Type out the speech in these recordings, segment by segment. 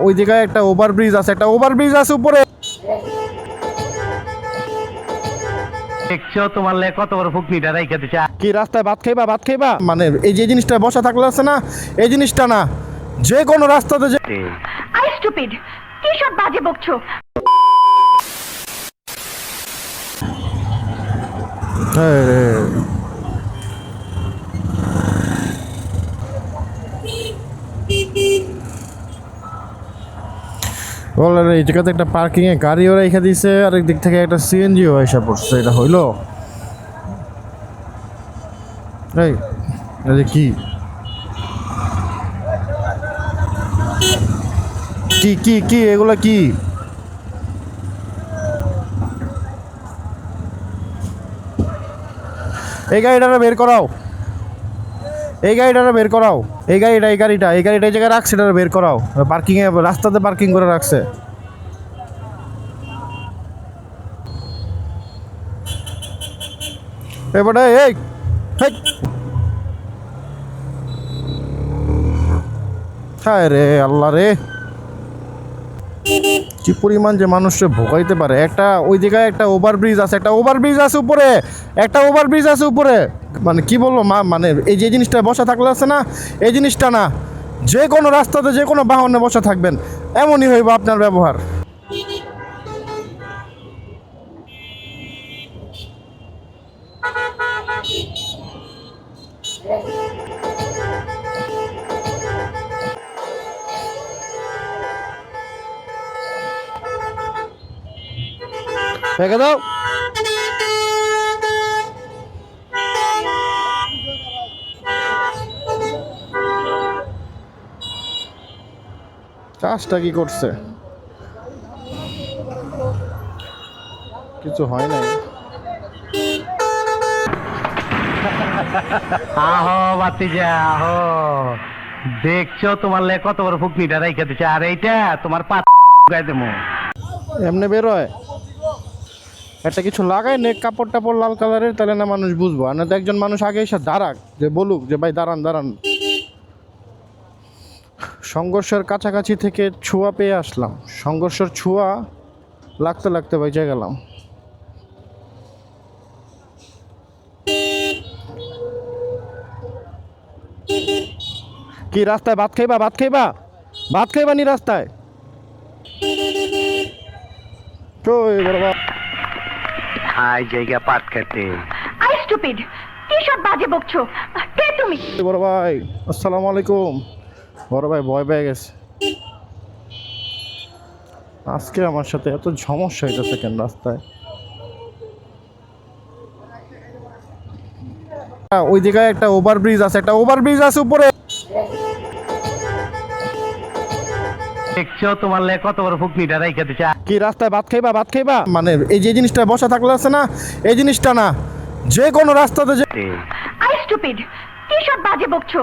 ওই জায়গায় একটা ওভারব্রিজ আছে, উপরে। দেখছো তোমার লে কত বড় ফুকনিটা রাইখা দিছে। কি রাস্তায় ভাত খাইবা মানে এই যে জিনিসটা বসা থাকলে আছে না, এই জিনিসটা না, যে কোনো রাস্তাতে যে আই স্টুপিড, কি সব বাজে বকছো? বলেন এই জায়গাতে একটা পার্কিং এ গাড়িও রেখে দিছে, আরেক দিক থেকে একটা সিএনজিও এসে পড়ছে। এটা হইলো এই এই যে কি কি কি কি এগুলা কি? এই গাড়িটা বের করাও, এই গাড়িটা এই গাড়িটা এই জায়গায় রাখছে, এটা বের করাও। পার্কিং এ রাস্তাতে পার্কিং করে রাখছে। এবারে এই হায় রে আল্লাহ রে, কি পরিমাণ যে মানুষকে ভোগাইতে পারে। একটা ওই জায়গায় একটা ওভারব্রিজ আছে, উপরে। মানে কি বলবো মানে এই যে জিনিসটা বসা থাকলে আছে না, এই জিনিসটা না, যে কোনো রাস্তাতে যে কোনো বাহনে বসা থাকবেন, এমনই হইব আপনার ব্যবহার। রেখে দাও। কাজটা কি করছে? কিছু হয় নাই। আহো বাতিজা আহো, দেখছো তোমার লে কত বড় ফুকনিটা রাইখা দিছে। আর এইটা তোমার পা গায়ে দেবো। এমনি বেরোয় একটা কিছু লাগাই নে, কাপড় টাপড় লাল কালারের, তাহলে না মানুষ বুঝবো। আর না তো একজন মানুষ আগে এসে দাঁড়াক, যে বলুক যে ভাই দাঁড়ান দাঁড়ান। সংঘর্ষের কাছাকাছি থেকে ছোঁয়া পেয়ে আসলাম, সংঘর্ষের ছোঁয়া লাগতে লাগতে বেঁচে গেলাম। কি রাস্তায় ভাত খাইবা নি রাস্তায়? কই বড় হাই জায়গা পাট খেতে। আই স্টুপিড, কি সব বাজে বকছো? কে তুমি? বড় ভাই, আসসালামু আলাইকুম। বড় ভাই ভয় পেয়ে গেছে। আজকে আমার সাথে এত সমস্যা হইতেছে কেন রাস্তায়? ওই জায়গায় একটা ওভারব্রিজ আছে, উপরে। দেখছো তোমার লে কত বড় ফুকনিটা রাইখা দিছে। কি রাস্তায় ভাত খাইবা মানে এই যে জিনিসটা বসা থাকলে আছে না, এই জিনিসটা না, যে কোনো রাস্তাতে যে আই স্টুপিড, কি সব বাজে বকছো?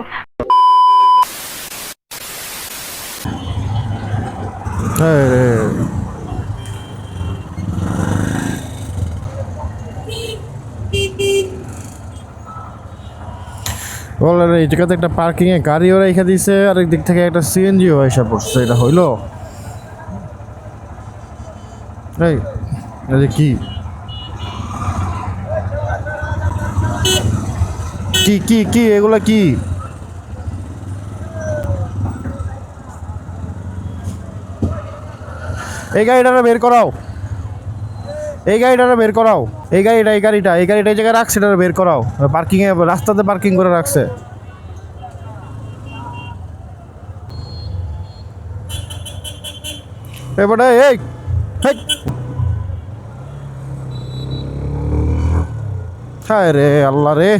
বলেন এই জায়গাতে একটা পার্কিং এ গাড়িও রেখে দিছে, আরেক দিক থেকে একটা সিএনজিও এসে পড়ছে। এটা হইলো এই এই যে কি কি কি কি এগুলা কি? এই গাড়িটা বের করাও, এই গাড়িটা এই জায়গায় রাখছে, এটা বের করাও। পার্কিং এ রাস্তাতে পার্কিং করে রাখছে। এবারে এই হায় রে আল্লাহ রে,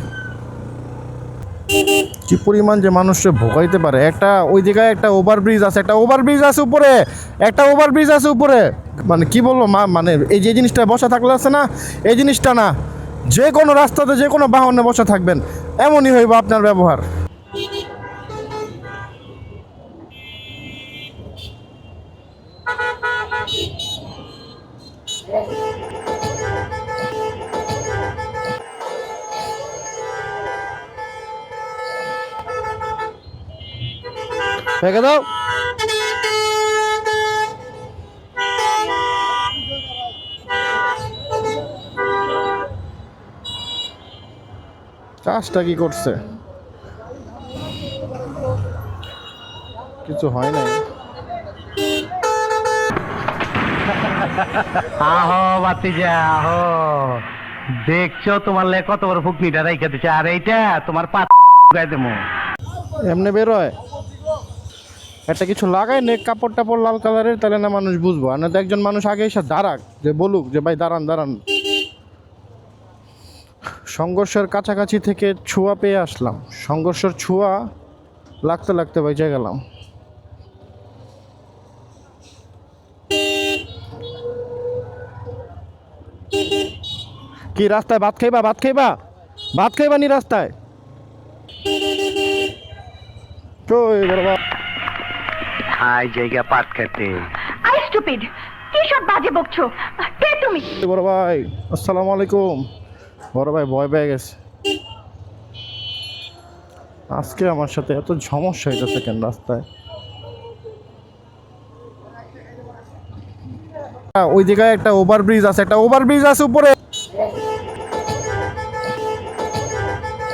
কি পরিমাণ যে মানুষকে ভোগাইতে পারে। একটা ওই জায়গায় একটা ওভারব্রিজ আছে, উপরে। মানে কি বলবো মানে এই যে জিনিসটা বসা থাকলে আছে না, এই জিনিসটা না, যে কোনো রাস্তাতে যে কোনো বাহনে বসা থাকবেন, এমনই হইব আপনার ব্যবহার। রেখে দাও। কাজটা কি করছে? কিছু হয় নাই। আহো বাতিজা আহো, দেখছো তোমার লে কত বড় ফুকনিটা রাইখা দিছে, আর এইটা তোমার গায়ে দেবো। এমনি বেরোয় একটা কিছু লাগাই নে, কাপড় টাপড় লাল কালারের, তাহলে না মানুষ বুঝবো। আর না তো একজন মানুষ আগে এসে দাঁড়াক, যে বলুক যে ভাই দাঁড়ান দাঁড়ান। সংঘর্ষের কাছাকাছি থেকে ছোঁয়া পেয়ে আসলাম, সংঘর্ষের ছোঁয়া লাগতে লাগতে বেঁচে গেলাম। কি রাস্তায় ভাত খাইবা? ভাত খাইবা? ভাত খাইবা নি রাস্তায়? কই বাবা? হাই জায়গা পাট খেতে। আই স্টুপিড, কি সব বাজে বকছো? কে তুমি? বড় ভাই আসসালামু আলাইকুম। বড় ভাই ভয় পেয়ে গেছে। আজকে আমার সাথে এত সমস্যা হইতেছে কেন রাস্তায়? ওই জায়গায় একটা ওভারব্রিজ আছে, একটা ওভারব্রিজ আছে উপরে।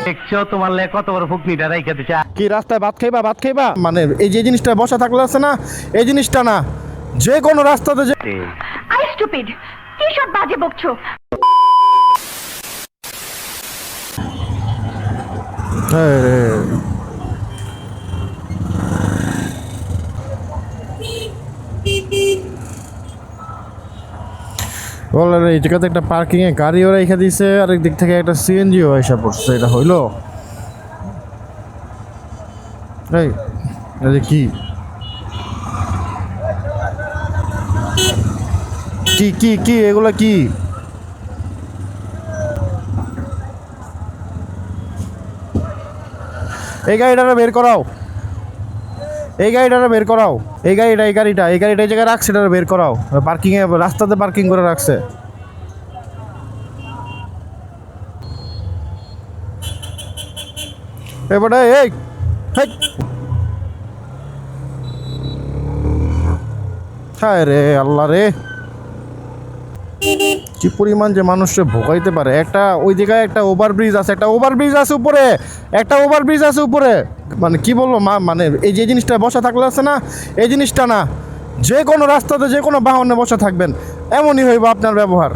দেখছো তোমার লে কত বড় ফুকনিটা রাইখা দিছে। কি রাস্তায় ভাত খাইবা? ভাত খাইবা মানে এই যে জিনিসটা বসা থাকলে আছে না, এই জিনিসটা না, যে কোনো রাস্তাতে যে আই স্টুপিড, কি সব বাজে বকছো? বলে এই জায়গাতে একটা পার্কিং এ গাড়িও রেখে দিছে, আরেক দিক থেকে একটা সিএনজিও এসে পড়ছে। এটা হইলো? এই এটা কি কি কি কি এগুলা কি? এই গাড়িটা বের করাও, এই গাড়িটা বের করাও, এই গাড়িটা এই গাড়িটা এই গাড়িটা এই জায়গায় রাখছে, এটা বের করাও। পার্কিং এ রাস্তাতে পার্কিং করে রাখছে। এবারে এই হেই, হায় রে আল্লাহ রে, কি পরিমাণ যে মানুষকে ভোগাইতে পারে। একটা ওই জায়গায় একটা ওভারব্রিজ আছে, একটা ওভারব্রিজ আছে উপরে, একটা ওভারব্রিজ আছে উপরে। মানে কি বলবো মানে এই যে জিনিসটা বসা থাকলে আছে না, এই জিনিসটা না, যে কোনো রাস্তাতে যে কোনো বাহনে বসা থাকবেন, এমনই হইব আপনার ব্যবহার।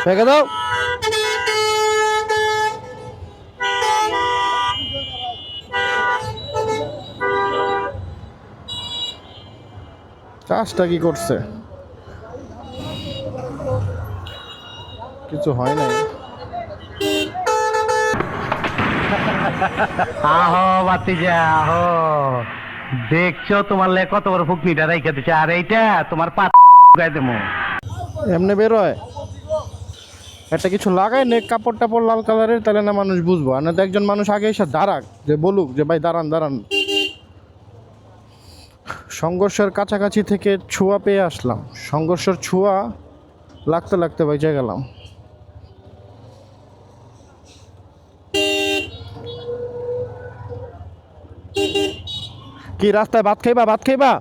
রেখে দাও। কাজটা কি করছে? কিছু হয় নাই। আহো বাতিজা আহো, দেখছো তোমার লে কত বড় ফুকনিটা রাইখা দিছে, আর এইটা তোমার গায়ে দেবো। এমনি বেরোয় একটা কিছু লাগাই নে, কাপড় টাপড় লাল কালারের, তাহলে না মানুষ বুঝবো। আর না তো একজন মানুষ আগে এসে দাঁড়াক, যে বলুক যে ভাই দাঁড়ান দাঁড়ান। সংঘর্ষের কাছাকাছি থেকে ছোঁয়া পেয়ে আসলাম, সংঘর্ষের ছোঁয়া লাগতে লাগতে বেঁচে গেলাম। কি রাস্তায় ভাত খাইবা? ভাত খাইবা?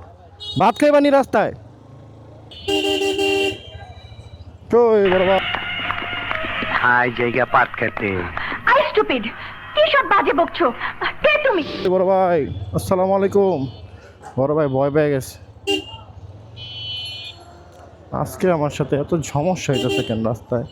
ভাত খাইবা নি রাস্তায়? কই বাবা? হাই জায়গা পাট খেতে। আই স্টুপিড, কি সব বাজে বকছো? কে তুমি? বড় ভাই আসসালামু আলাইকুম। বড় ভাই ভয় পেয়ে গেছে। আজকে আমার সাথে এত সমস্যা হইতেছে কেন রাস্তায়?